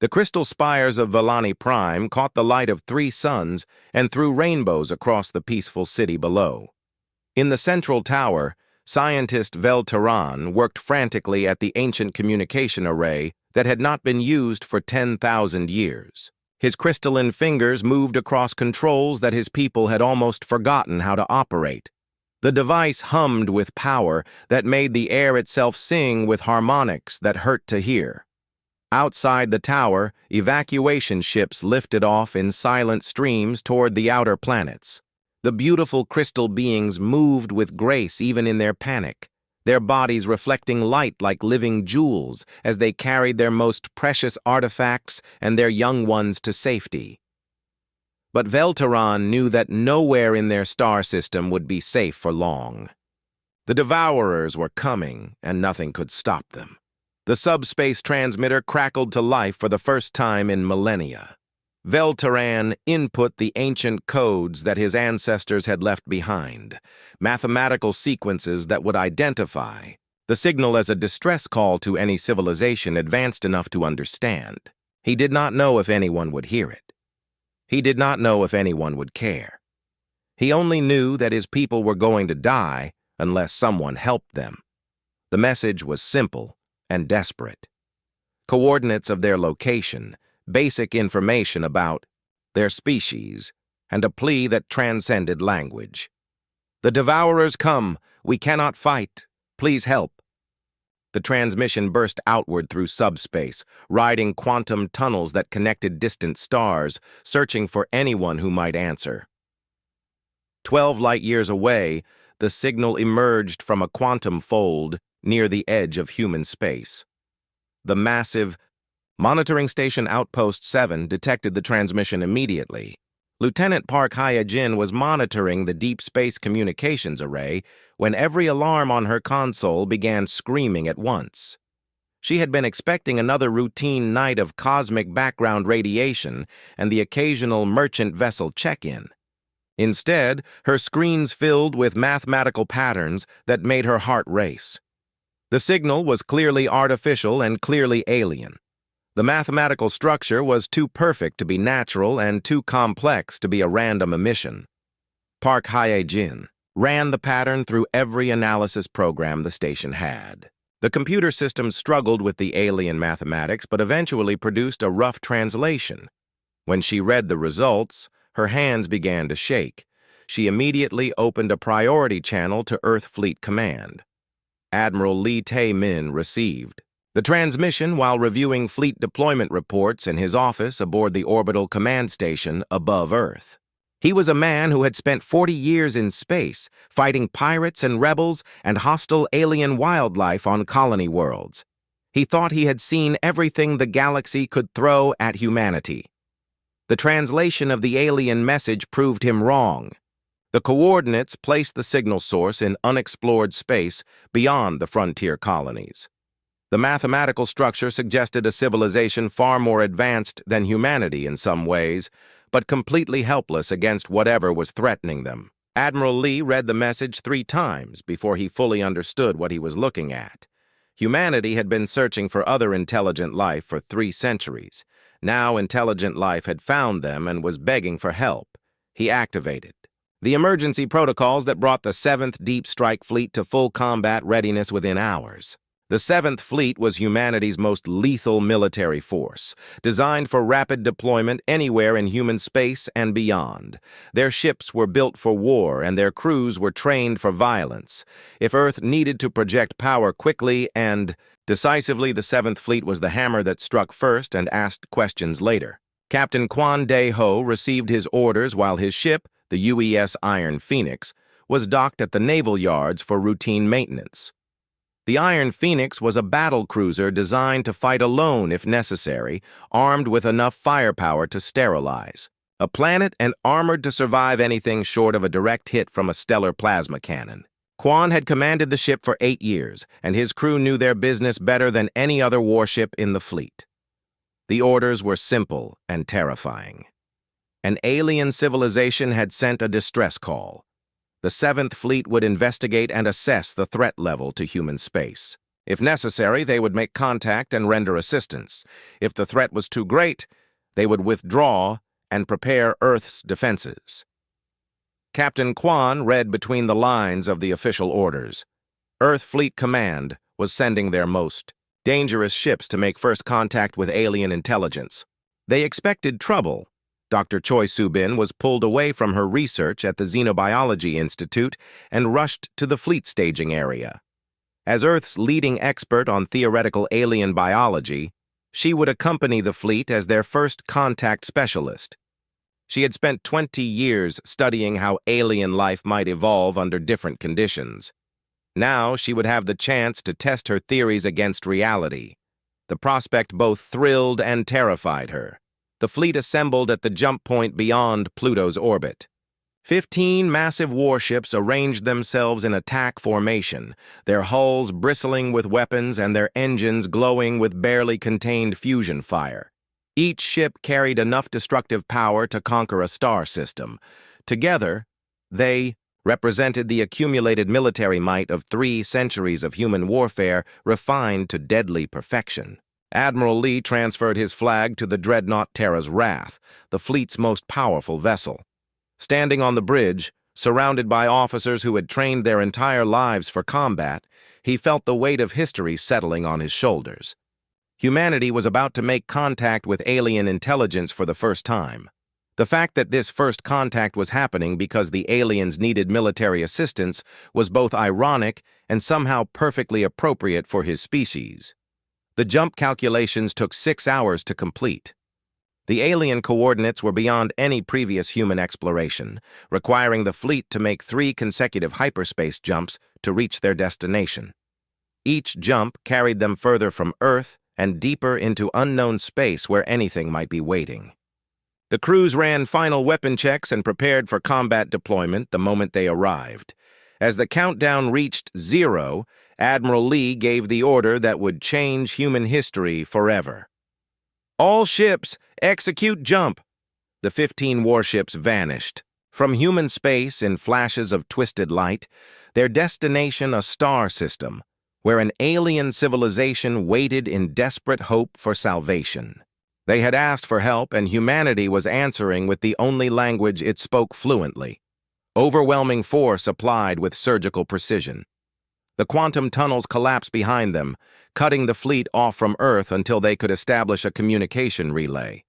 The crystal spires of SciFiPrime caught the light of 3 suns and threw rainbows across the peaceful city below. In the central tower, scientist Velteran worked frantically at the ancient communication array that had not been used for 10,000 years. His crystalline fingers moved across controls that his people had almost forgotten how to operate. The device hummed with power that made the air itself sing with harmonics that hurt to hear. Outside the tower, evacuation ships lifted off in silent streams toward the outer planets. The beautiful crystal beings moved with grace even in their panic, their bodies reflecting light like living jewels as they carried their most precious artifacts and their young ones to safety. But Velteran knew that nowhere in their star system would be safe for long. The Devourers were coming, and nothing could stop them. The subspace transmitter crackled to life for the first time in millennia. Velteran input the ancient codes that his ancestors had left behind, mathematical sequences that would identify the signal as a distress call to any civilization advanced enough to understand. He did not know if anyone would hear it. He did not know if anyone would care. He only knew that his people were going to die unless someone helped them. The message was simple and desperate. Coordinates of their location, basic information about their species, and a plea that transcended language. "The Devourers come. We cannot fight. Please help." The transmission burst outward through subspace, riding quantum tunnels that connected distant stars, searching for anyone who might answer. 12 light-years away, the signal emerged from a quantum fold near the edge of human space. The massive Monitoring Station Outpost 7 detected the transmission immediately. Lieutenant Park Hye-jin was monitoring the deep space communications array when every alarm on her console began screaming at once. She had been expecting another routine night of cosmic background radiation and the occasional merchant vessel check-in. Instead, her screens filled with mathematical patterns that made her heart race. The signal was clearly artificial and clearly alien. The mathematical structure was too perfect to be natural and too complex to be a random emission. Park Hye-jin ran the pattern through every analysis program the station had. The computer system struggled with the alien mathematics but eventually produced a rough translation. When she read the results, her hands began to shake. She immediately opened a priority channel to Earth Fleet Command. Admiral Lee Tae-min received the transmission while reviewing fleet deployment reports in his office aboard the orbital command station above Earth. He was a man who had spent 40 years in space, fighting pirates and rebels and hostile alien wildlife on colony worlds. He thought he had seen everything the galaxy could throw at humanity. The translation of the alien message proved him wrong. The coordinates placed the signal source in unexplored space beyond the frontier colonies. The mathematical structure suggested a civilization far more advanced than humanity in some ways, but completely helpless against whatever was threatening them. Admiral Lee read the message 3 times before he fully understood what he was looking at. Humanity had been searching for other intelligent life for 3 centuries. Now intelligent life had found them and was begging for help. He activated the emergency protocols that brought the 7th Deep Strike Fleet to full combat readiness within hours. The 7th Fleet was humanity's most lethal military force, designed for rapid deployment anywhere in human space and beyond. Their ships were built for war, and their crews were trained for violence. If Earth needed to project power quickly and decisively, the 7th Fleet was the hammer that struck first and asked questions later. Captain Kwon Dae-ho received his orders while his ship, the UES Iron Phoenix, was docked at the naval yards for routine maintenance. The Iron Phoenix was a battle cruiser designed to fight alone if necessary, armed with enough firepower to sterilize a planet and armored to survive anything short of a direct hit from a stellar plasma cannon. Kwon had commanded the ship for 8 years, and his crew knew their business better than any other warship in the fleet. The orders were simple and terrifying. An alien civilization had sent a distress call. The 7th Fleet would investigate and assess the threat level to human space. If necessary, they would make contact and render assistance. If the threat was too great, they would withdraw and prepare Earth's defenses. Captain Kwan read between the lines of the official orders. Earth Fleet Command was sending their most dangerous ships to make first contact with alien intelligence. They expected trouble. Dr. Choi Soo-bin was pulled away from her research at the Xenobiology Institute and rushed to the fleet staging area. As Earth's leading expert on theoretical alien biology, she would accompany the fleet as their first contact specialist. She had spent 20 years studying how alien life might evolve under different conditions. Now she would have the chance to test her theories against reality. The prospect both thrilled and terrified her. The fleet assembled at the jump point beyond Pluto's orbit. 15 massive warships arranged themselves in attack formation, their hulls bristling with weapons and their engines glowing with barely contained fusion fire. Each ship carried enough destructive power to conquer a star system. Together, they represented the accumulated military might of 3 centuries of human warfare refined to deadly perfection. Admiral Lee transferred his flag to the dreadnought Terra's Wrath, the fleet's most powerful vessel. Standing on the bridge, surrounded by officers who had trained their entire lives for combat, he felt the weight of history settling on his shoulders. Humanity was about to make contact with alien intelligence for the first time. The fact that this first contact was happening because the aliens needed military assistance was both ironic and somehow perfectly appropriate for his species. The jump calculations took 6 hours to complete. The alien coordinates were beyond any previous human exploration, requiring the fleet to make 3 consecutive hyperspace jumps to reach their destination. Each jump carried them further from Earth and deeper into unknown space where anything might be waiting. The crews ran final weapon checks and prepared for combat deployment the moment they arrived. As the countdown reached 0, Admiral Lee gave the order that would change human history forever. All ships, execute jump! The 15 warships vanished. From human space in flashes of twisted light, their destination a star system, where an alien civilization waited in desperate hope for salvation. They had asked for help, and humanity was answering with the only language it spoke fluently. Overwhelming force applied with surgical precision. The quantum tunnels collapsed behind them, cutting the fleet off from Earth until they could establish a communication relay.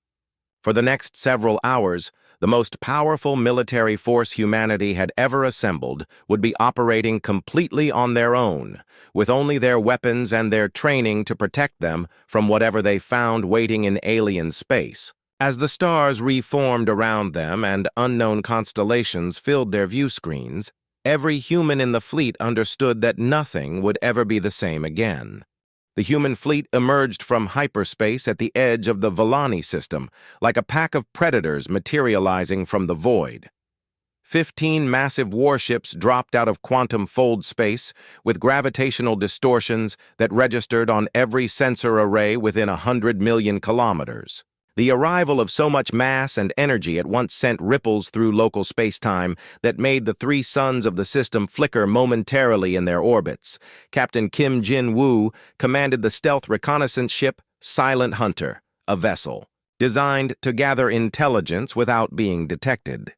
For the next several hours, the most powerful military force humanity had ever assembled would be operating completely on their own, with only their weapons and their training to protect them from whatever they found waiting in alien space. As the stars reformed around them and unknown constellations filled their view screens, every human in the fleet understood that nothing would ever be the same again. The human fleet emerged from hyperspace at the edge of the Volani system, like a pack of predators materializing from the void. 15 massive warships dropped out of quantum fold space with gravitational distortions that registered on every sensor array within 100 million kilometers. The arrival of so much mass and energy at once sent ripples through local space-time that made the 3 suns of the system flicker momentarily in their orbits. Captain Kim Jin-woo commanded the stealth reconnaissance ship Silent Hunter, a vessel designed to gather intelligence without being detected.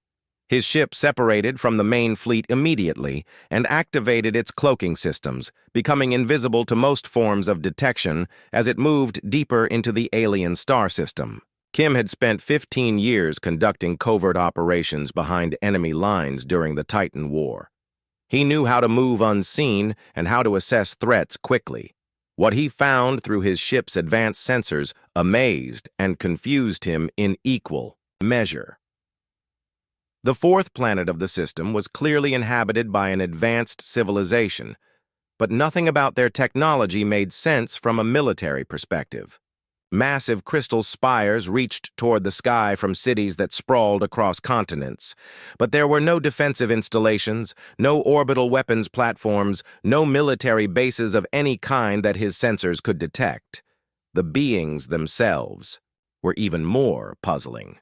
His ship separated from the main fleet immediately and activated its cloaking systems, becoming invisible to most forms of detection as it moved deeper into the alien star system. Kim had spent 15 years conducting covert operations behind enemy lines during the Titan War. He knew how to move unseen and how to assess threats quickly. What he found through his ship's advanced sensors amazed and confused him in equal measure. The 4th planet of the system was clearly inhabited by an advanced civilization, but nothing about their technology made sense from a military perspective. Massive crystal spires reached toward the sky from cities that sprawled across continents, but there were no defensive installations, no orbital weapons platforms, no military bases of any kind that his sensors could detect. The beings themselves were even more puzzling.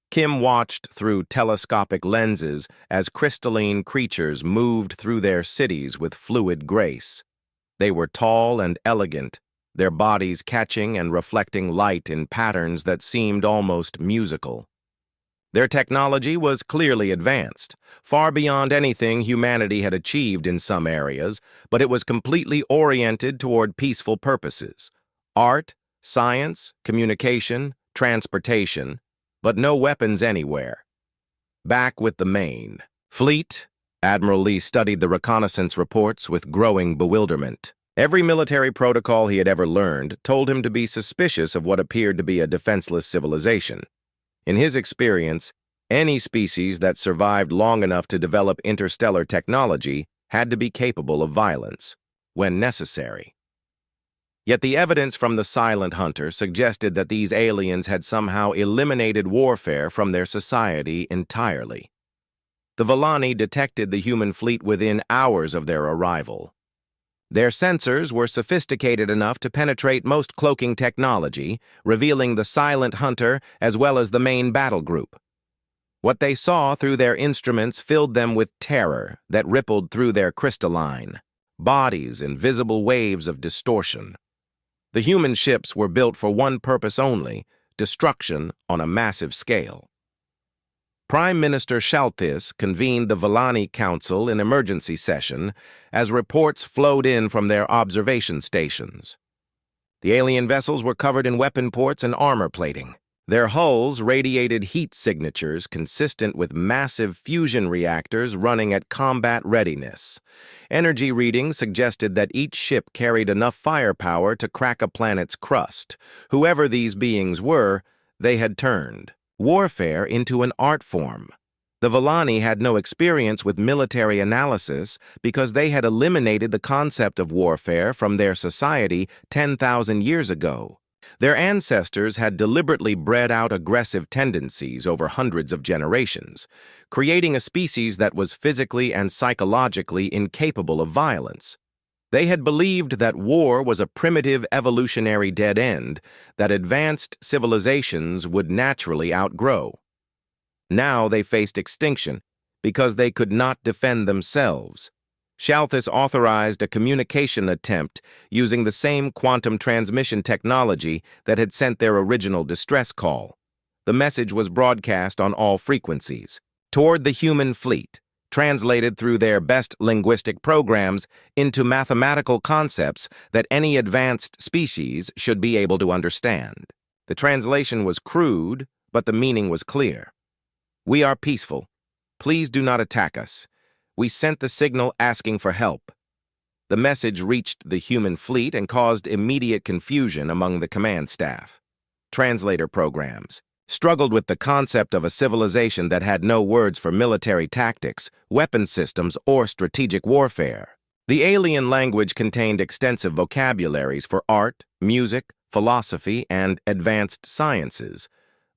Kim watched through telescopic lenses as crystalline creatures moved through their cities with fluid grace. They were tall and elegant, their bodies catching and reflecting light in patterns that seemed almost musical. Their technology was clearly advanced, far beyond anything humanity had achieved in some areas, but it was completely oriented toward peaceful purposes: art, science, communication, transportation, but no weapons anywhere. Back with the main fleet, Admiral Lee studied the reconnaissance reports with growing bewilderment. Every military protocol he had ever learned told him to be suspicious of what appeared to be a defenseless civilization. In his experience, any species that survived long enough to develop interstellar technology had to be capable of violence, when necessary. Yet the evidence from the Silent Hunter suggested that these aliens had somehow eliminated warfare from their society entirely. The Volani detected the human fleet within hours of their arrival. Their sensors were sophisticated enough to penetrate most cloaking technology, revealing the Silent Hunter as well as the main battle group. What they saw through their instruments filled them with terror that rippled through their crystalline bodies in visible waves of distortion. The human ships were built for one purpose only: destruction on a massive scale. Prime Minister Shalthis convened the Volani Council in emergency session as reports flowed in from their observation stations. The alien vessels were covered in weapon ports and armor plating. Their hulls radiated heat signatures consistent with massive fusion reactors running at combat readiness. Energy readings suggested that each ship carried enough firepower to crack a planet's crust. Whoever these beings were, they had turned warfare into an art form. The Volani had no experience with military analysis because they had eliminated the concept of warfare from their society 10,000 years ago. Their ancestors had deliberately bred out aggressive tendencies over hundreds of generations, creating a species that was physically and psychologically incapable of violence. They had believed that war was a primitive evolutionary dead end that advanced civilizations would naturally outgrow. Now they faced extinction because they could not defend themselves. Shalthis authorized a communication attempt using the same quantum transmission technology that had sent their original distress call. The message was broadcast on all frequencies, toward the human fleet, translated through their best linguistic programs into mathematical concepts that any advanced species should be able to understand. The translation was crude, but the meaning was clear. "We are peaceful. Please do not attack us. We sent the signal asking for help." The message reached the human fleet and caused immediate confusion among the command staff. Translator programs struggled with the concept of a civilization that had no words for military tactics, weapon systems, or strategic warfare. The alien language contained extensive vocabularies for art, music, philosophy, and advanced sciences,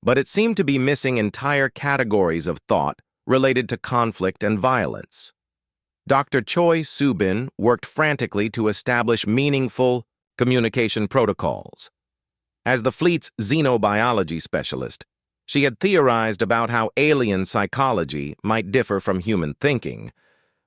but it seemed to be missing entire categories of thought related to conflict and violence. Dr. Choi Subin worked frantically to establish meaningful communication protocols. As the fleet's xenobiology specialist, she had theorized about how alien psychology might differ from human thinking,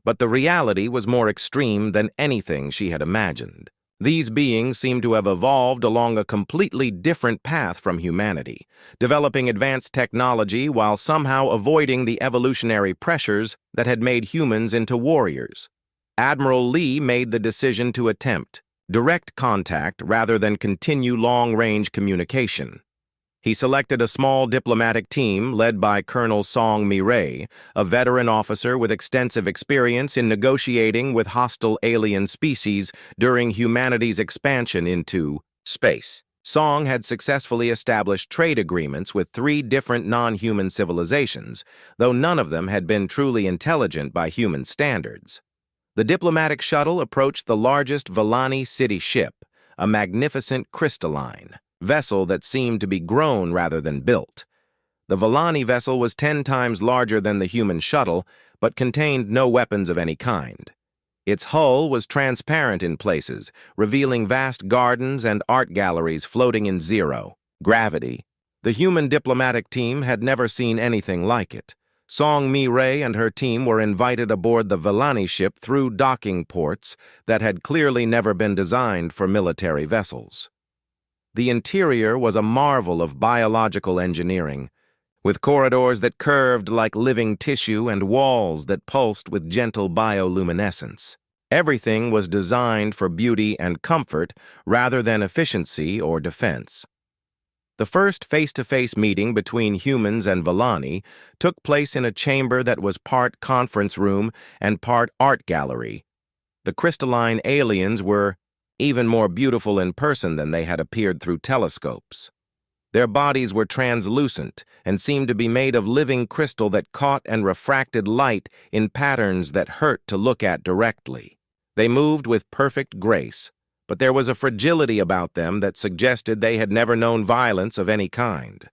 but the reality was more extreme than anything she had imagined. These beings seemed to have evolved along a completely different path from humanity, developing advanced technology while somehow avoiding the evolutionary pressures that had made humans into warriors. Admiral Lee made the decision to attempt direct contact rather than continue long-range communication. He selected a small diplomatic team led by Colonel Song Mi-rae, a veteran officer with extensive experience in negotiating with hostile alien species during humanity's expansion into space. Song had successfully established trade agreements with 3 different non-human civilizations, though none of them had been truly intelligent by human standards. The diplomatic shuttle approached the largest Volani city ship, a magnificent crystalline vessel that seemed to be grown rather than built. The Volani vessel was 10 times larger than the human shuttle, but contained no weapons of any kind. Its hull was transparent in places, revealing vast gardens and art galleries floating in zero gravity. The human diplomatic team had never seen anything like it, Song Mi-Ray and her team were invited aboard the Vellani ship through docking ports that had clearly never been designed for military vessels. The interior was a marvel of biological engineering, with corridors that curved like living tissue and walls that pulsed with gentle bioluminescence. Everything was designed for beauty and comfort rather than efficiency or defense. The first face-to-face meeting between humans and Vellani took place in a chamber that was part conference room and part art gallery. The crystalline aliens were even more beautiful in person than they had appeared through telescopes. Their bodies were translucent and seemed to be made of living crystal that caught and refracted light in patterns that hurt to look at directly. They moved with perfect grace, but there was a fragility about them that suggested they had never known violence of any kind.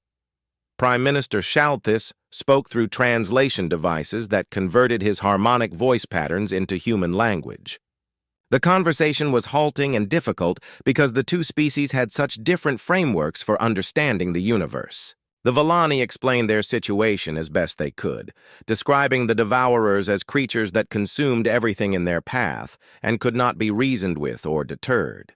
Prime Minister Shalthis spoke through translation devices that converted his harmonic voice patterns into human language. The conversation was halting and difficult because the two species had such different frameworks for understanding the universe. The Vellani explained their situation as best they could, describing the Devourers as creatures that consumed everything in their path and could not be reasoned with or deterred.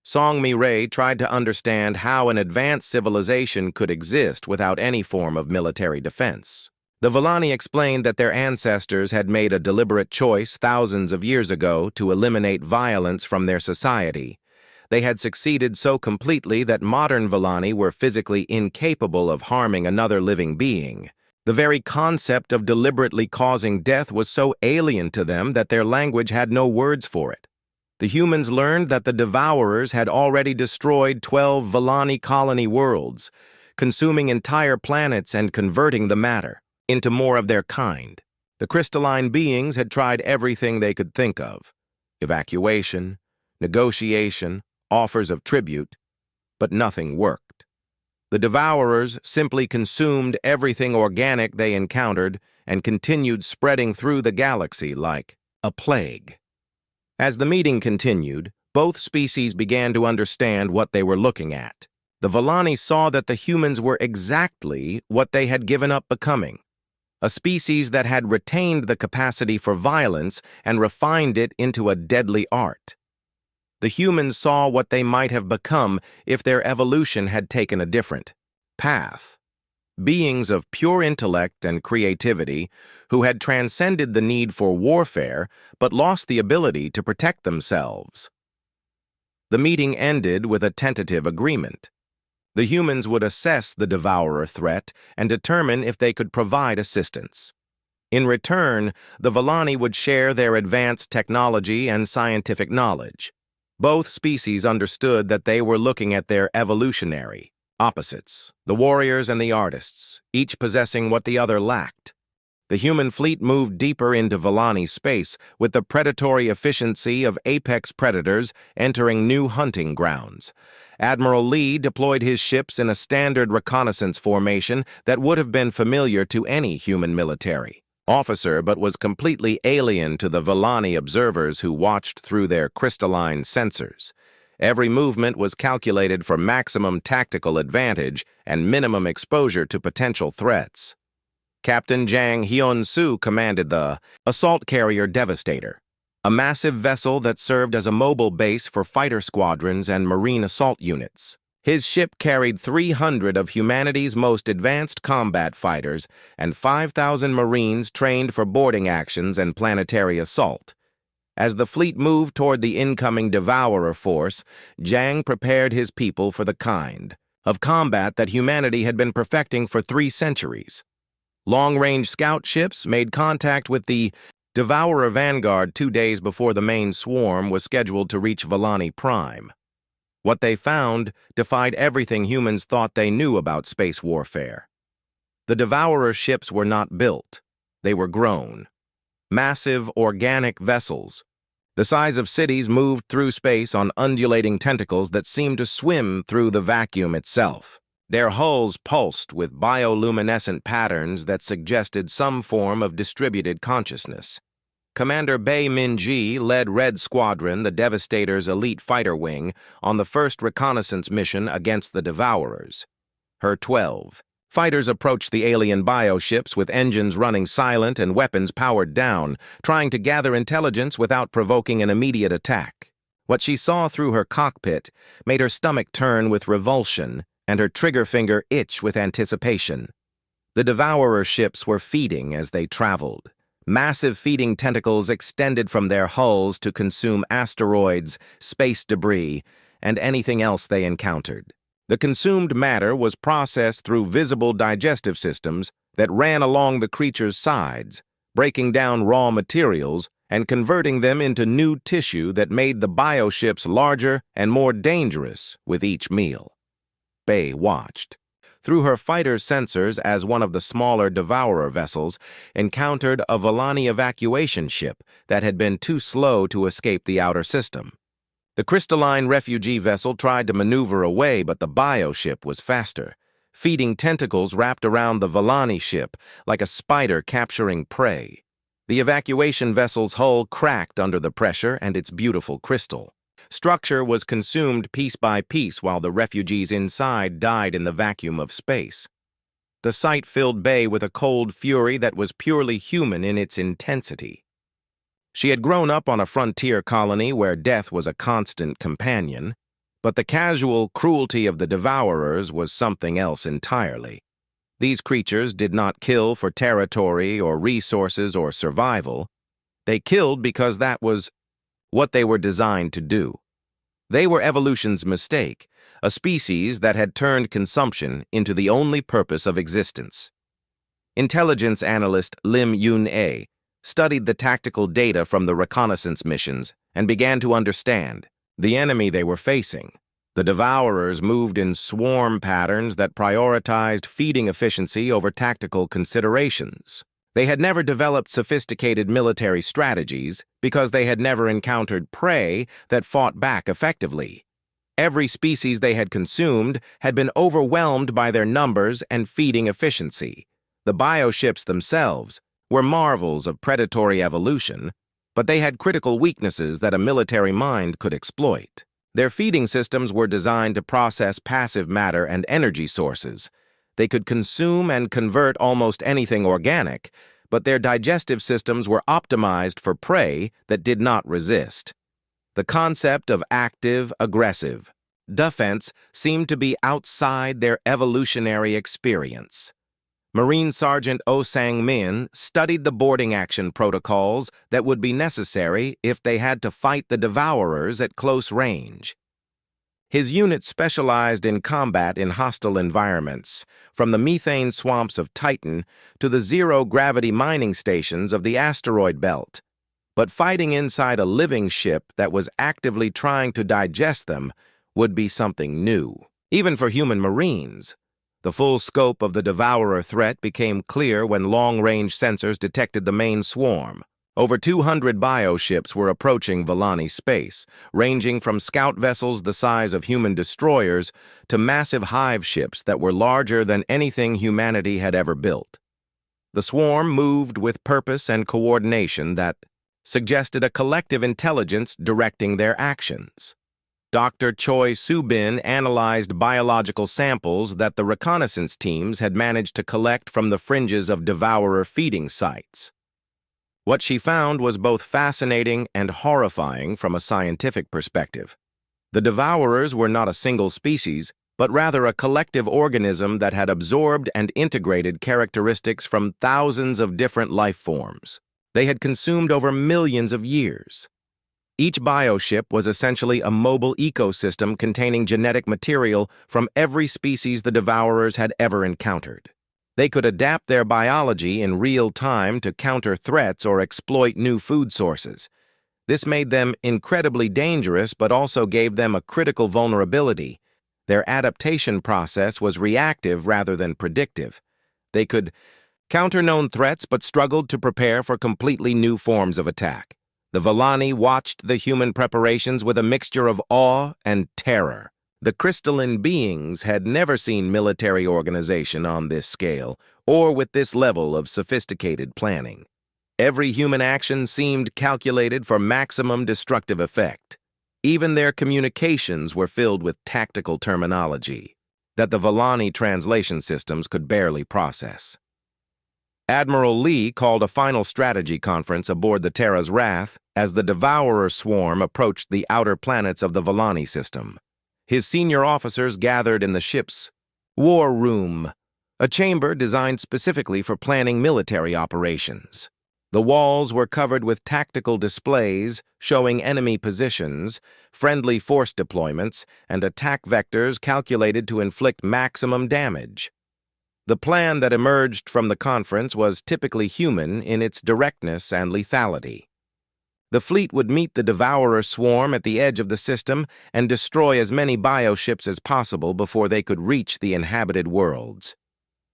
Song Mi-Ray tried to understand how an advanced civilization could exist without any form of military defense. The Vellani explained that their ancestors had made a deliberate choice thousands of years ago to eliminate violence from their society. They had succeeded so completely that modern Vellani were physically incapable of harming another living being. The very concept of deliberately causing death was so alien to them that their language had no words for it. The humans learned that the Devourers had already destroyed 12 Vellani colony worlds, consuming entire planets and converting the matter into more of their kind. The crystalline beings had tried everything they could think of: evacuation, negotiation, offers of tribute, but nothing worked. The Devourers simply consumed everything organic they encountered and continued spreading through the galaxy like a plague. As the meeting continued, both species began to understand what they were looking at. The Vellani saw that the humans were exactly what they had given up becoming: a species that had retained the capacity for violence and refined it into a deadly art. The humans saw what they might have become if their evolution had taken a different path. Beings of pure intellect and creativity who had transcended the need for warfare but lost the ability to protect themselves. The meeting ended with a tentative agreement. The humans would assess the Devourer threat and determine if they could provide assistance. In return, the Vellani would share their advanced technology and scientific knowledge. Both species understood that they were looking at their evolutionary opposites, the warriors and the artists, each possessing what the other lacked. The human fleet moved deeper into Vellani space with the predatory efficiency of apex predators entering new hunting grounds. Admiral Lee deployed his ships in a standard reconnaissance formation that would have been familiar to any human military officer but was completely alien to the Vellani observers who watched through their crystalline sensors. Every movement was calculated for maximum tactical advantage and minimum exposure to potential threats. Captain Jang Hyun-soo commanded the assault carrier Devastator, a massive vessel that served as a mobile base for fighter squadrons and marine assault units. His ship carried 300 of humanity's most advanced combat fighters and 5,000 Marines trained for boarding actions and planetary assault. As the fleet moved toward the incoming Devourer force, Jang prepared his people for the kind of combat that humanity had been perfecting for 3 centuries. Long-range scout ships made contact with the Devourer Vanguard 2 days before the main swarm was scheduled to reach HFY. What they found defied everything humans thought they knew about space warfare. The Devourer ships were not built. They were grown. Massive organic vessels. The size of cities moved through space on undulating tentacles that seemed to swim through the vacuum itself. Their hulls pulsed with bioluminescent patterns that suggested some form of distributed consciousness. Commander Bae Min-ji led Red Squadron, the Devastator's elite fighter wing, on the first reconnaissance mission against the Devourers. Her 12 Fighters approached the alien bioships with engines running silent and weapons powered down, trying to gather intelligence without provoking an immediate attack. What she saw through her cockpit made her stomach turn with revulsion and her trigger finger itch with anticipation. The Devourer ships were feeding as they traveled. Massive feeding tentacles extended from their hulls to consume asteroids, space debris, and anything else they encountered. The consumed matter was processed through visible digestive systems that ran along the creature's sides, breaking down raw materials and converting them into new tissue that made the bioships larger and more dangerous with each meal. Bay watched. Through her fighter's sensors, as one of the smaller Devourer vessels encountered a Volani evacuation ship that had been too slow to escape the outer system. The crystalline refugee vessel tried to maneuver away, but the bioship was faster. Feeding tentacles wrapped around the Volani ship like a spider capturing prey. The evacuation vessel's hull cracked under the pressure and its beautiful crystal. Structure was consumed piece by piece while the refugees inside died in the vacuum of space. The sight filled Bay with a cold fury that was purely human in its intensity. She had grown up on a frontier colony where death was a constant companion, but the casual cruelty of the Devourers was something else entirely. These creatures did not kill for territory or resources or survival. They killed because that was what they were designed to do. They were evolution's mistake, a species that had turned consumption into the only purpose of existence. Intelligence analyst Lim Yun-A studied the tactical data from the reconnaissance missions and began to understand the enemy they were facing. The Devourers moved in swarm patterns that prioritized feeding efficiency over tactical considerations. They had never developed sophisticated military strategies because they had never encountered prey that fought back effectively. Every species they had consumed had been overwhelmed by their numbers and feeding efficiency. The bioships themselves were marvels of predatory evolution, but they had critical weaknesses that a military mind could exploit. Their feeding systems were designed to process passive matter and energy sources. They could consume and convert almost anything organic, but their digestive systems were optimized for prey that did not resist. The concept of active-aggressive defense seemed to be outside their evolutionary experience. Marine Sergeant Oh Sang-min studied the boarding action protocols that would be necessary if they had to fight the Devourers at close range. His unit specialized in combat in hostile environments, from the methane swamps of Titan to the zero-gravity mining stations of the asteroid belt. But fighting inside a living ship that was actively trying to digest them would be something new, even for human Marines. The full scope of the Devourer threat became clear when long-range sensors detected the main swarm. Over 200 bioships were approaching Volani space, ranging from scout vessels the size of human destroyers to massive hive ships that were larger than anything humanity had ever built. The swarm moved with purpose and coordination that suggested a collective intelligence directing their actions. Dr. Choi Soo-bin analyzed biological samples that the reconnaissance teams had managed to collect from the fringes of Devourer feeding sites. What she found was both fascinating and horrifying from a scientific perspective. The Devourers were not a single species, but rather a collective organism that had absorbed and integrated characteristics from thousands of different life forms. They had consumed over millions of years. Each bioship was essentially a mobile ecosystem containing genetic material from every species the Devourers had ever encountered. They could adapt their biology in real time to counter threats or exploit new food sources. This made them incredibly dangerous, but also gave them a critical vulnerability. Their adaptation process was reactive rather than predictive. They could counter known threats, but struggled to prepare for completely new forms of attack. The Volani watched the human preparations with a mixture of awe and terror. The crystalline beings had never seen military organization on this scale, or with this level of sophisticated planning. Every human action seemed calculated for maximum destructive effect. Even their communications were filled with tactical terminology. that the Volani translation systems could barely process. Admiral Lee called a final strategy conference aboard the Terra's Wrath as the Devourer swarm approached the outer planets of the Volani system. His senior officers gathered in the ship's war room, a chamber designed specifically for planning military operations. The walls were covered with tactical displays showing enemy positions, friendly force deployments, and attack vectors calculated to inflict maximum damage. The plan that emerged from the conference was typically human in its directness and lethality. The fleet would meet the Devourer swarm at the edge of the system and destroy as many bioships as possible before they could reach the inhabited worlds.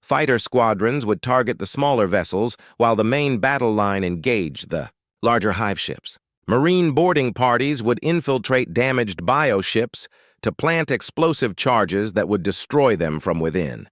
Fighter squadrons would target the smaller vessels while the main battle line engaged the larger hive ships. Marine boarding parties would infiltrate damaged bioships to plant explosive charges that would destroy them from within.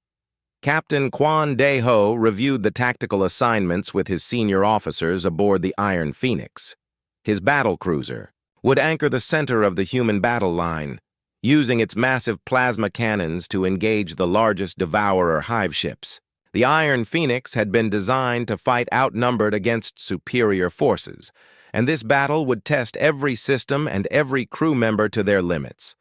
Captain Quan Dae-ho reviewed the tactical assignments with his senior officers aboard the Iron Phoenix. His battle cruiser would anchor the center of the human battle line, using its massive plasma cannons to engage the largest Devourer hive ships. The Iron Phoenix had been designed to fight outnumbered against superior forces, and this battle would test every system and every crew member to their limits.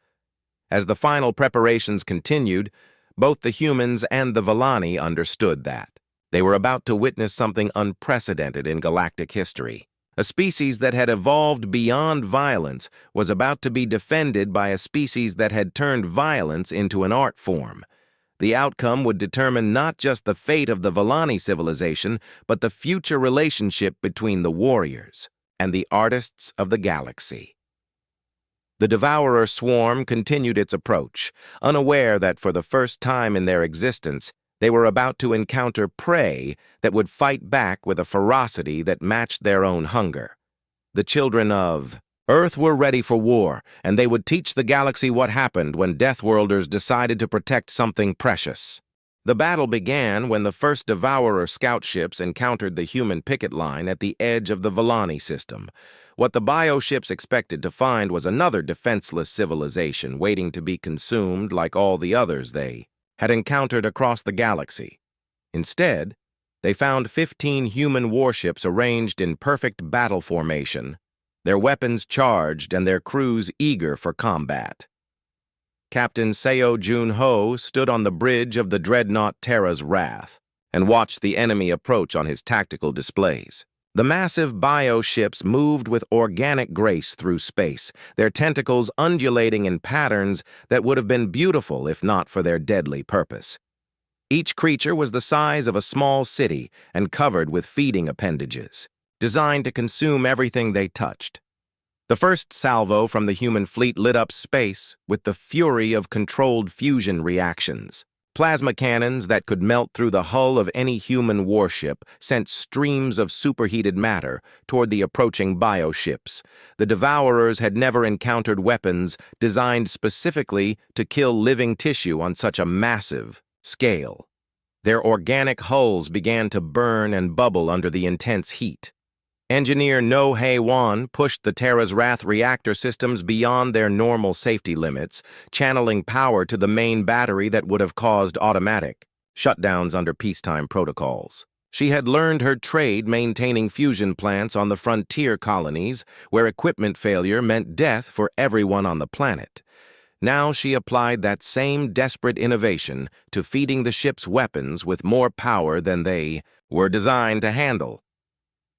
As the final preparations continued, both the humans and the Volani understood that they were about to witness something unprecedented in galactic history. A species that had evolved beyond violence was about to be defended by a species that had turned violence into an art form. The outcome would determine not just the fate of the Volani civilization, but the future relationship between the warriors and the artists of the galaxy. The Devourer swarm continued its approach, unaware that for the first time in their existence, they were about to encounter prey that would fight back with a ferocity that matched their own hunger. The children of Earth were ready for war, and they would teach the galaxy what happened when Deathworlders decided to protect something precious. The battle began when the first Devourer scout ships encountered the human picket line at the edge of the Volani system. What the bioships expected to find was another defenseless civilization waiting to be consumed like all the others they had encountered across the galaxy. Instead, they found 15 human warships arranged in perfect battle formation, their weapons charged and their crews eager for combat. Captain Seo Jun-ho stood on the bridge of the dreadnought Terra's Wrath and watched the enemy approach on his tactical displays. The massive bioships moved with organic grace through space, their tentacles undulating in patterns that would have been beautiful if not for their deadly purpose. Each creature was the size of a small city and covered with feeding appendages, designed to consume everything they touched. The first salvo from the human fleet lit up space with the fury of controlled fusion reactions. Plasma cannons that could melt through the hull of any human warship sent streams of superheated matter toward the approaching bioships. The Devourers had never encountered weapons designed specifically to kill living tissue on such a massive scale. Their organic hulls began to burn and bubble under the intense heat. Engineer No Hae-won pushed the Terra's Wrath reactor systems beyond their normal safety limits, channeling power to the main battery that would have caused automatic shutdowns under peacetime protocols. She had learned her trade maintaining fusion plants on the frontier colonies, where equipment failure meant death for everyone on the planet. Now she applied that same desperate innovation to feeding the ship's weapons with more power than they were designed to handle.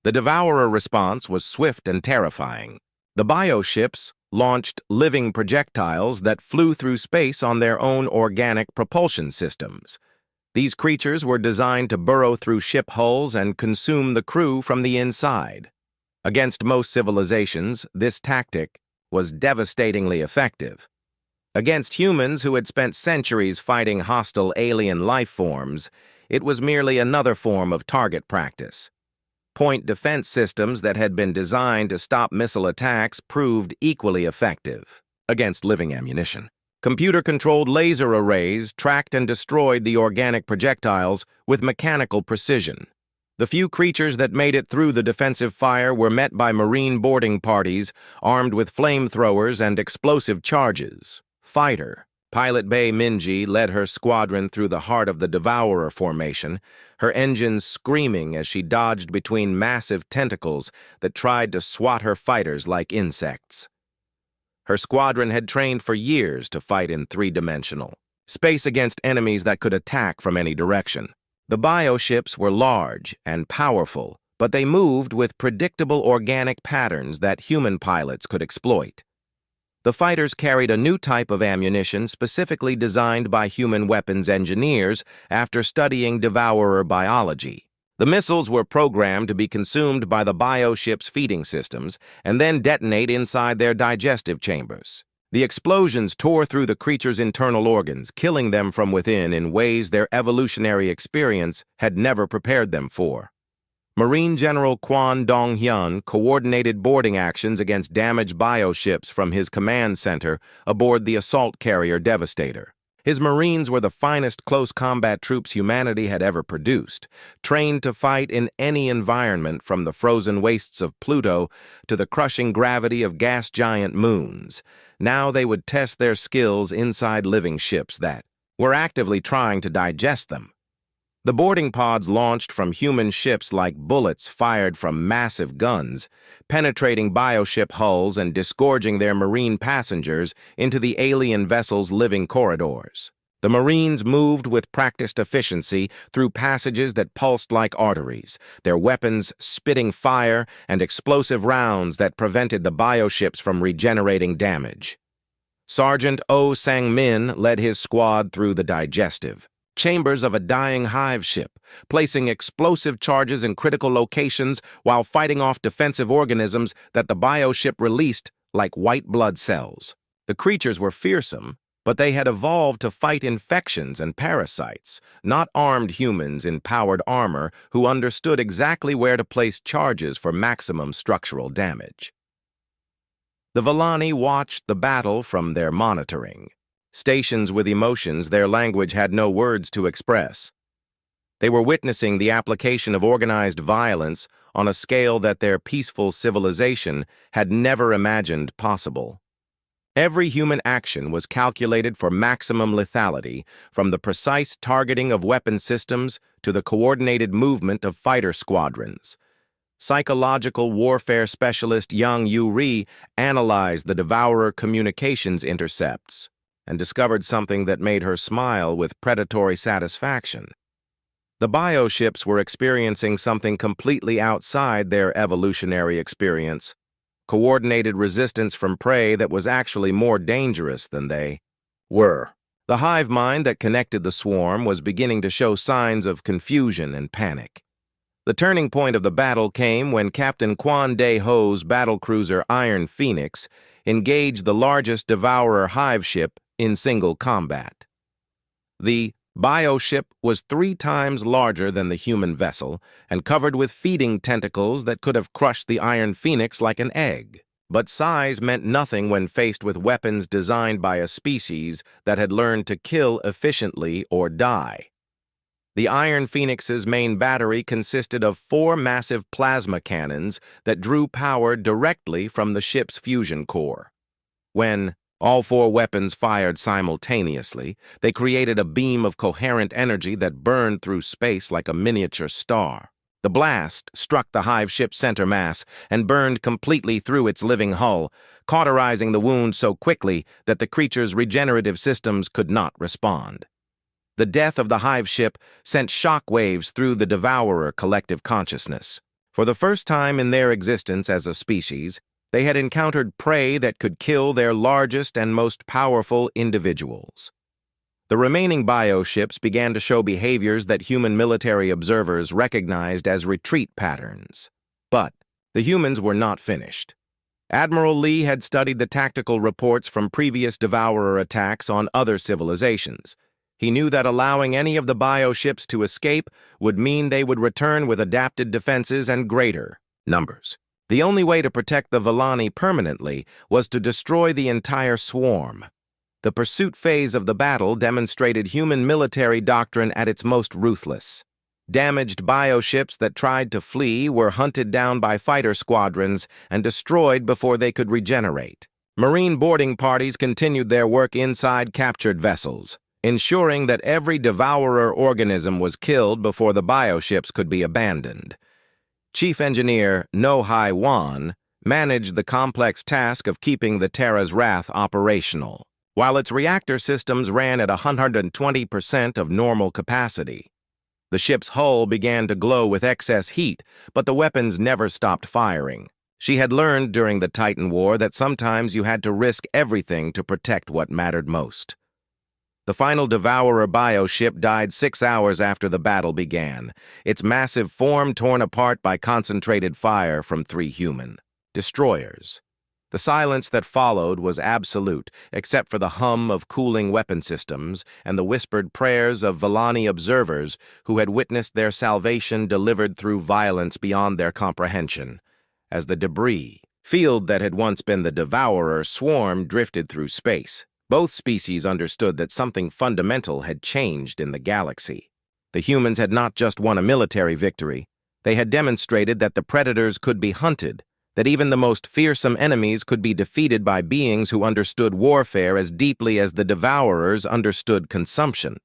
The Devourer response was swift and terrifying. The bioships launched living projectiles that flew through space on their own organic propulsion systems. These creatures were designed to burrow through ship hulls and consume the crew from the inside. Against most civilizations, this tactic was devastatingly effective. Against humans who had spent centuries fighting hostile alien life forms, it was merely another form of target practice. Point defense systems that had been designed to stop missile attacks proved equally effective against living ammunition. Computer-controlled laser arrays tracked and destroyed the organic projectiles with mechanical precision. The few creatures that made it through the defensive fire were met by marine boarding parties armed with flamethrowers and explosive charges. Fighter Pilot Bay Minji led her squadron through the heart of the Devourer formation, her engines screaming as she dodged between massive tentacles that tried to swat her fighters like insects. Her squadron had trained for years to fight in three-dimensional space against enemies that could attack from any direction. The bioships were large and powerful, but they moved with predictable organic patterns that human pilots could exploit. The fighters carried a new type of ammunition specifically designed by human weapons engineers after studying Devourer biology. The missiles were programmed to be consumed by the bioships' feeding systems and then detonate inside their digestive chambers. The explosions tore through the creatures' internal organs, killing them from within in ways their evolutionary experience had never prepared them for. Marine General Kwon Dong-hyun coordinated boarding actions against damaged bioships from his command center aboard the assault carrier Devastator. His Marines were the finest close combat troops humanity had ever produced, trained to fight in any environment from the frozen wastes of Pluto to the crushing gravity of gas giant moons. Now they would test their skills inside living ships that were actively trying to digest them. The boarding pods launched from human ships like bullets fired from massive guns, penetrating bioship hulls and disgorging their marine passengers into the alien vessel's living corridors. The Marines moved with practiced efficiency through passages that pulsed like arteries, their weapons spitting fire and explosive rounds that prevented the bioships from regenerating damage. Sergeant Oh Sang-min led his squad through the digestive chambers of a dying hive ship, placing explosive charges in critical locations while fighting off defensive organisms that the bioship released like white blood cells. The creatures were fearsome, but they had evolved to fight infections and parasites, not armed humans in powered armor who understood exactly where to place charges for maximum structural damage. The Vellani watched the battle from their monitoring stations with emotions their language had no words to express. They were witnessing the application of organized violence on a scale that their peaceful civilization had never imagined possible. Every human action was calculated for maximum lethality, from the precise targeting of weapon systems to the coordinated movement of fighter squadrons. Psychological warfare specialist Yang Yu-ri analyzed the Devourer communications intercepts and discovered something that made her smile with predatory satisfaction. The bioships were experiencing something completely outside their evolutionary experience, coordinated resistance from prey that was actually more dangerous than they were. The hive mind that connected the swarm was beginning to show signs of confusion and panic. The turning point of the battle came when Captain Kwon Dae-ho's battlecruiser Iron Phoenix engaged the largest Devourer hive ship in single combat. The bioship was 3 times larger than the human vessel and covered with feeding tentacles that could have crushed the Iron Phoenix like an egg. But size meant nothing when faced with weapons designed by a species that had learned to kill efficiently or die. The Iron Phoenix's main battery consisted of 4 massive plasma cannons that drew power directly from the ship's fusion core. When all 4 weapons fired simultaneously, they created a beam of coherent energy that burned through space like a miniature star. The blast struck the hive ship's center mass and burned completely through its living hull, cauterizing the wound so quickly that the creature's regenerative systems could not respond. The death of the hive ship sent shock waves through the Devourer collective consciousness. For the first time in their existence as a species, they had encountered prey that could kill their largest and most powerful individuals. The remaining bioships began to show behaviors that human military observers recognized as retreat patterns. But the humans were not finished. Admiral Lee had studied the tactical reports from previous Devourer attacks on other civilizations. He knew that allowing any of the bioships to escape would mean they would return with adapted defenses and greater numbers. The only way to protect the Vellani permanently was to destroy the entire swarm. The pursuit phase of the battle demonstrated human military doctrine at its most ruthless. Damaged bioships that tried to flee were hunted down by fighter squadrons and destroyed before they could regenerate. Marine boarding parties continued their work inside captured vessels, ensuring that every devourer organism was killed before the bioships could be abandoned. Chief Engineer No Hai Wan managed the complex task of keeping the Terra's Wrath operational, while its reactor systems ran at 120% of normal capacity. The ship's hull began to glow with excess heat, but the weapons never stopped firing. She had learned during the Titan War that sometimes you had to risk everything to protect what mattered most. The final Devourer bioship died 6 hours after the battle began, its massive form torn apart by concentrated fire from 3 human destroyers. The silence that followed was absolute, except for the hum of cooling weapon systems and the whispered prayers of Vellani observers who had witnessed their salvation delivered through violence beyond their comprehension. As the debris field that had once been the Devourer swarm drifted through space, both species understood that something fundamental had changed in the galaxy. The humans had not just won a military victory, they had demonstrated that the predators could be hunted, that even the most fearsome enemies could be defeated by beings who understood warfare as deeply as the Devourers understood consumption.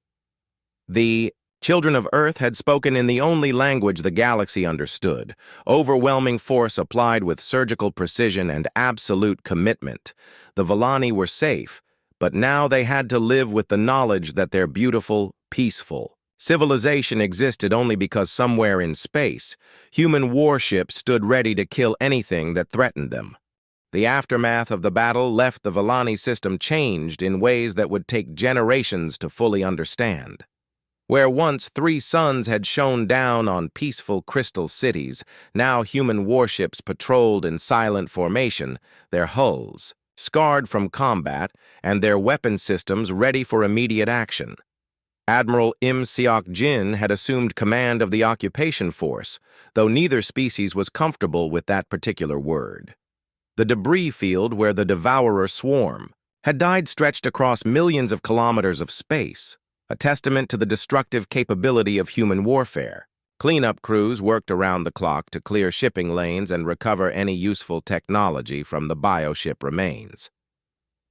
The Children of Earth had spoken in the only language the galaxy understood, overwhelming force applied with surgical precision and absolute commitment. The Vellani were safe, but now they had to live with the knowledge that their beautiful, peaceful civilization existed only because somewhere in space, human warships stood ready to kill anything that threatened them. The aftermath of the battle left the Vellani system changed in ways that would take generations to fully understand. Where once 3 suns had shone down on peaceful crystal cities, now human warships patrolled in silent formation, their hulls scarred from combat and their weapon systems ready for immediate action. Admiral Im Seok Jin had assumed command of the occupation force, though neither species was comfortable with that particular word. The debris field where the Devourer swarm had died stretched across millions of kilometers of space, a testament to the destructive capability of human warfare. Cleanup crews worked around the clock to clear shipping lanes and recover any useful technology from the bioship remains.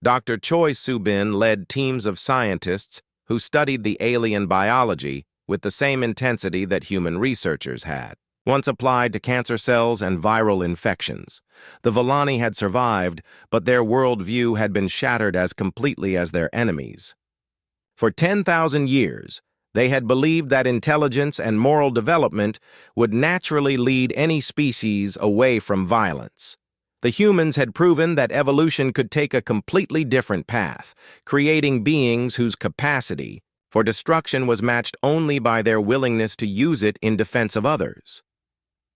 Dr. Choi Soo-bin led teams of scientists who studied the alien biology with the same intensity that human researchers had, once applied to cancer cells and viral infections. The Vellani had survived, but their worldview had been shattered as completely as their enemies. For 10,000 years, they had believed that intelligence and moral development would naturally lead any species away from violence. The humans had proven that evolution could take a completely different path, creating beings whose capacity for destruction was matched only by their willingness to use it in defense of others.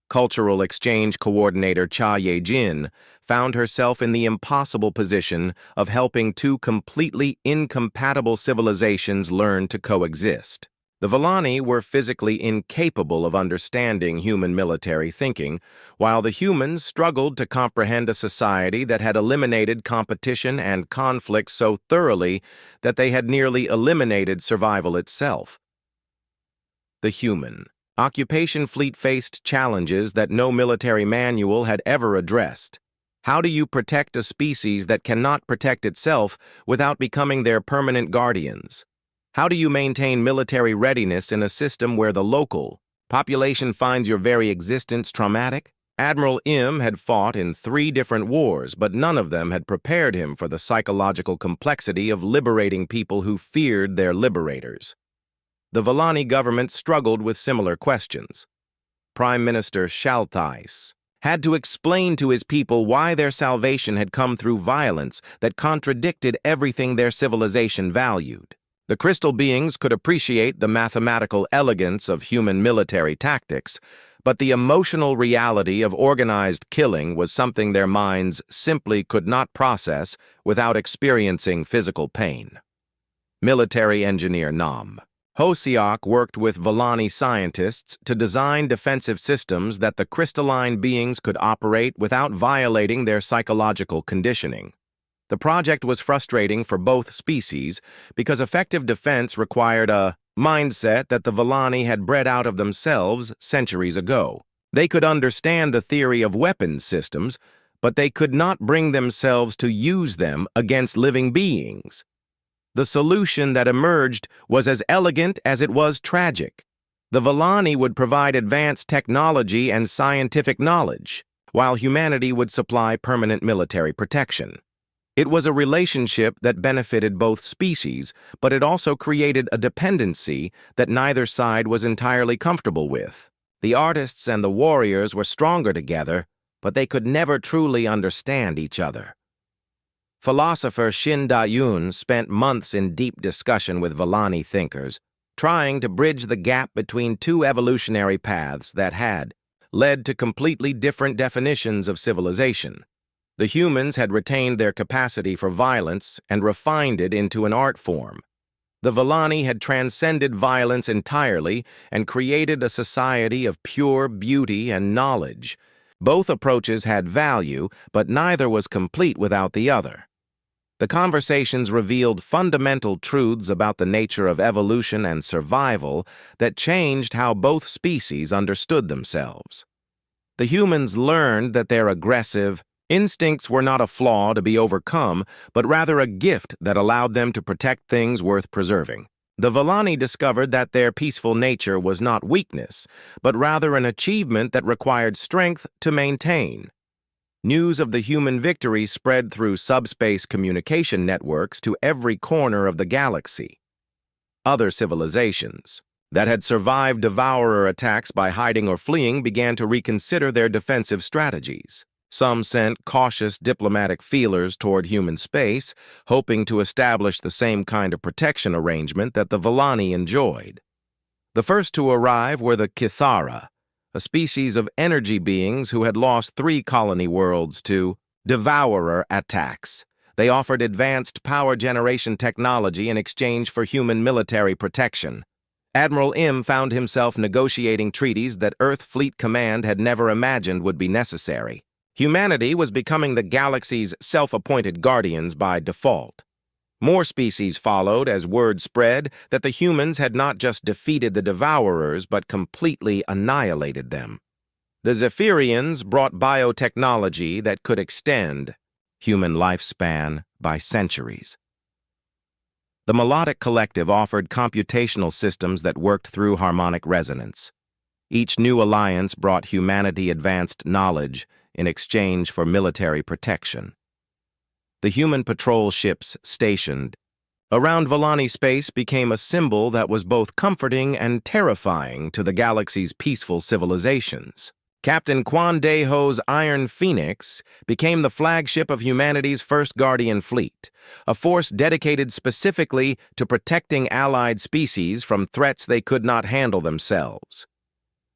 Cultural Exchange Coordinator Cha Ye-jin found herself in the impossible position of helping 2 completely incompatible civilizations learn to coexist. The Vellani were physically incapable of understanding human military thinking, while the humans struggled to comprehend a society that had eliminated competition and conflict so thoroughly that they had nearly eliminated survival itself. The human occupation fleet faced challenges that no military manual had ever addressed. How do you protect a species that cannot protect itself without becoming their permanent guardians? How do you maintain military readiness in a system where the local population finds your very existence traumatic? Admiral Im had fought in 3 different wars, but none of them had prepared him for the psychological complexity of liberating people who feared their liberators. The Vellani government struggled with similar questions. Prime Minister Shalthais had to explain to his people why their salvation had come through violence that contradicted everything their civilization valued. The crystal beings could appreciate the mathematical elegance of human military tactics, but the emotional reality of organized killing was something their minds simply could not process without experiencing physical pain. Military Engineer Nam Ho-seok worked with Vellani scientists to design defensive systems that the crystalline beings could operate without violating their psychological conditioning. The project was frustrating for both species because effective defense required a mindset that the Vellani had bred out of themselves centuries ago. They could understand the theory of weapons systems, but they could not bring themselves to use them against living beings. The solution that emerged was as elegant as it was tragic. The Volani would provide advanced technology and scientific knowledge, while humanity would supply permanent military protection. It was a relationship that benefited both species, but it also created a dependency that neither side was entirely comfortable with. The artists and the warriors were stronger together, but they could never truly understand each other. Philosopher Shin Da-yoon spent months in deep discussion with Volani thinkers, trying to bridge the gap between two evolutionary paths that had led to completely different definitions of civilization. The humans had retained their capacity for violence and refined it into an art form. The Volani had transcended violence entirely and created a society of pure beauty and knowledge. Both approaches had value, but neither was complete without the other. The conversations revealed fundamental truths about the nature of evolution and survival that changed how both species understood themselves. The humans learned that their aggressive instincts were not a flaw to be overcome, but rather a gift that allowed them to protect things worth preserving. The Volani discovered that their peaceful nature was not weakness, but rather an achievement that required strength to maintain. News of the human victory spread through subspace communication networks to every corner of the galaxy. Other civilizations that had survived devourer attacks by hiding or fleeing began to reconsider their defensive strategies. Some sent cautious diplomatic feelers toward human space, hoping to establish the same kind of protection arrangement that the Volani enjoyed. The first to arrive were the Kithara, a species of energy beings who had lost 3 colony worlds to devourer attacks. They offered advanced power generation technology in exchange for human military protection. Admiral Im found himself negotiating treaties that Earth Fleet Command had never imagined would be necessary. Humanity was becoming the galaxy's self-appointed guardians by default. More species followed as word spread that the humans had not just defeated the devourers but completely annihilated them. The Zephyrians brought biotechnology that could extend human lifespan by centuries. The Melodic Collective offered computational systems that worked through harmonic resonance. Each new alliance brought humanity advanced knowledge in exchange for military protection. The human patrol ships stationed around Volani space became a symbol that was both comforting and terrifying to the galaxy's peaceful civilizations. Captain Quan Deho's Iron Phoenix became the flagship of humanity's first Guardian fleet, a force dedicated specifically to protecting allied species from threats they could not handle themselves.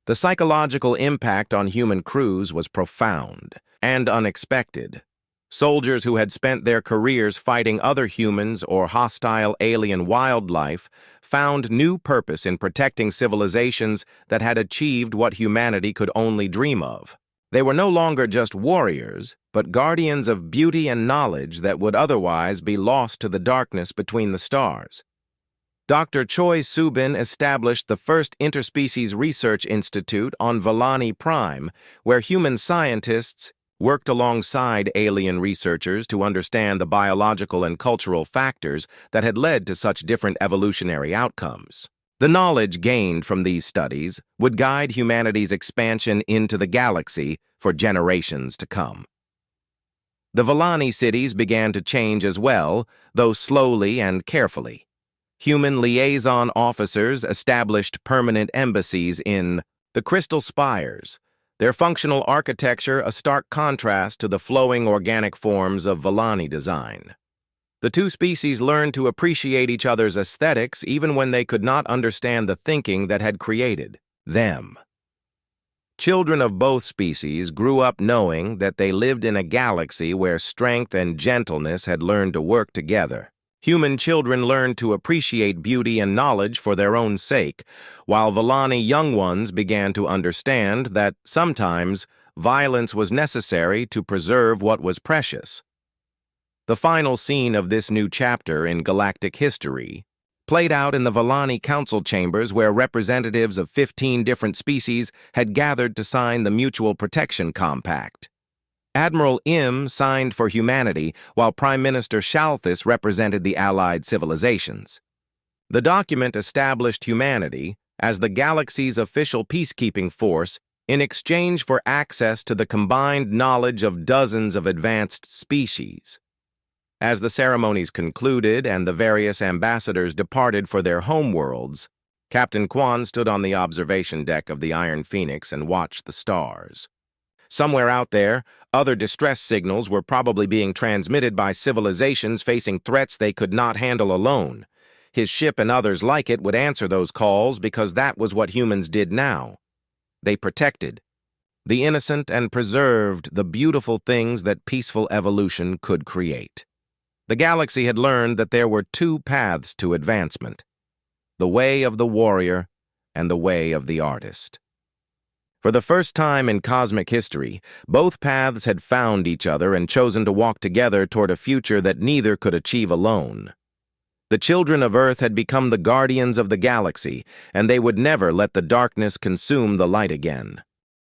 The psychological impact on human crews was profound and unexpected. Soldiers who had spent their careers fighting other humans or hostile alien wildlife found new purpose in protecting civilizations that had achieved what humanity could only dream of. They were no longer just warriors, but guardians of beauty and knowledge that would otherwise be lost to the darkness between the stars. Dr. Choi Soo-bin established the first interspecies research institute on HFY, where human scientists worked alongside alien researchers to understand the biological and cultural factors that had led to such different evolutionary outcomes. The knowledge gained from these studies would guide humanity's expansion into the galaxy for generations to come. The Volani cities began to change as well, though slowly and carefully. Human liaison officers established permanent embassies in the Crystal Spires, their functional architecture a stark contrast to the flowing organic forms of Volani design. The two species learned to appreciate each other's aesthetics even when they could not understand the thinking that had created them. Children of both species grew up knowing that they lived in a galaxy where strength and gentleness had learned to work together. Human children learned to appreciate beauty and knowledge for their own sake, while Volani young ones began to understand that sometimes violence was necessary to preserve what was precious. The final scene of this new chapter in galactic history played out in the Volani council chambers where representatives of 15 different species had gathered to sign the Mutual Protection Compact. Admiral Im signed for humanity, while Prime Minister Shalthus represented the Allied civilizations. The document established humanity as the galaxy's official peacekeeping force in exchange for access to the combined knowledge of dozens of advanced species. As the ceremonies concluded and the various ambassadors departed for their homeworlds, Captain Kwan stood on the observation deck of the Iron Phoenix and watched the stars. Somewhere out there, other distress signals were probably being transmitted by civilizations facing threats they could not handle alone. His ship and others like it would answer those calls because that was what humans did now. They protected the innocent and preserved the beautiful things that peaceful evolution could create. The galaxy had learned that there were two paths to advancement: the way of the warrior and the way of the artist. For the first time in cosmic history, both paths had found each other and chosen to walk together toward a future that neither could achieve alone. The children of Earth had become the guardians of the galaxy, and they would never let the darkness consume the light again.